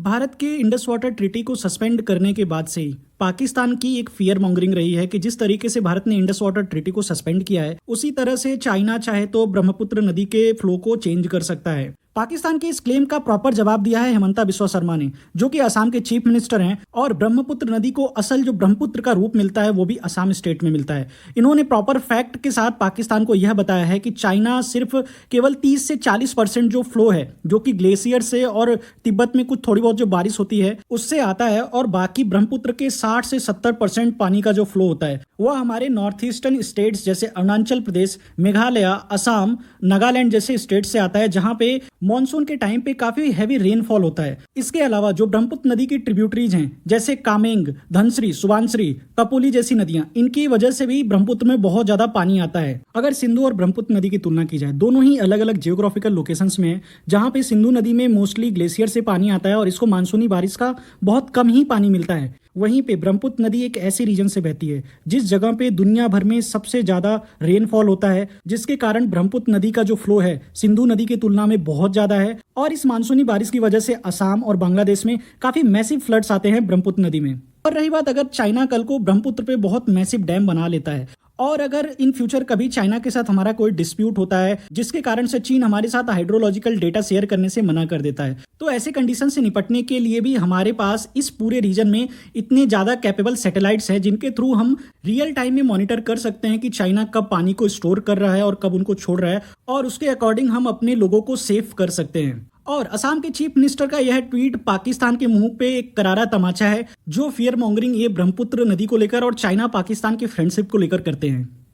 भारत के Indus water treaty को suspend करने के बाद से ही पाकिस्तान की एक फियर मॉन्गरिंग रही है कि जिस तरीके से भारत ने इंडस वाटर ट्रीटी को सस्पेंड किया है उसी तरह से चाइना चाहे तो ब्रह्मपुत्र नदी के फ्लो को चेंज कर सकता है। पाकिस्तान के इस क्लेम का प्रॉपर जवाब दिया है हेमंता बिस्वा शर्मा ने, जो कि असम के चीफ मिनिस्टर हैं, और ब्रह्मपुत्र नदी को असल जो ब्रह्मपुत्र का रूप मिलता है वो भी असम स्टेट में मिलता है। इन्होंने प्रॉपर फैक्ट के साथ पाकिस्तान को यह बताया है कि चाइना सिर्फ केवल 30 से 40% जो फ्लो है, जो कि ग्लेशियर से और तिब्बत में कुछ थोड़ी बहुत जो बारिश होती है उससे आता है, और बाकी ब्रह्मपुत्र के 60 से 70% पानी का जो फ्लो होता है वह हमारे नॉर्थ ईस्टर्न स्टेट्स जैसे अरुणाचल प्रदेश, मेघालय, असम, नागालैंड जैसे स्टेट से आता है, जहां पे मॉनसून के टाइम पे काफी हैवी रेनफॉल होता है। इसके अलावा जो ब्रह्मपुत्र नदी की ट्रिब्यूटरीज हैं जैसे कामेंग, धनश्री, सुबानश्री, कपोली जैसी नदियां, इनकी वजह से भी ब्रह्मपुत्र में बहुत ज्यादा पानी आता है। अगर सिंधु और ब्रह्मपुत्र नदी की तुलना की जाए, दोनों ही अलग अलग जियोग्राफिकल लोकेशंस में है, जहां पे सिंधु नदी में मोस्टली ग्लेशियर से पानी आता है और इसको मानसूनी बारिश का बहुत कम ही पानी मिलता है। वहीं पे ब्रह्मपुत्र नदी एक ऐसे रीजन से बहती है जिस जगह पे दुनिया भर में सबसे ज्यादा रेनफॉल होता है, जिसके कारण ब्रह्मपुत्र नदी का जो फ्लो है सिंधु नदी की तुलना में बहुत ज्यादा है, और इस मानसूनी बारिश की वजह से असम और बांग्लादेश में काफी मैसिव फ्लड्स आते हैं ब्रह्मपुत्र नदी में। और रही बात, अगर चाइना कल को ब्रह्मपुत्र पे बहुत मैसिव डैम बना लेता है और अगर इन फ्यूचर कभी चाइना के साथ हमारा कोई डिस्प्यूट होता है जिसके कारण से चीन हमारे साथ हाइड्रोलॉजिकल डेटा शेयर करने से मना कर देता है, तो ऐसे कंडीशन से निपटने के लिए भी हमारे पास इस पूरे रीजन में इतने ज्यादा कैपेबल सैटेलाइट्स हैं जिनके थ्रू हम रियल टाइम में मॉनिटर कर सकते हैं कि चाइना कब पानी को स्टोर कर रहा है और कब उनको छोड़ रहा है, और उसके अकॉर्डिंग हम अपने लोगों को सेफ कर सकते हैं। और असम के चीफ मिनिस्टर का यह ट्वीट पाकिस्तान के मुंह पे एक करारा तमाचा है, जो फियर मॉन्गरिंग ये ब्रह्मपुत्र नदी को लेकर और चाइना पाकिस्तान की फ्रेंडशिप को लेकर करते हैं।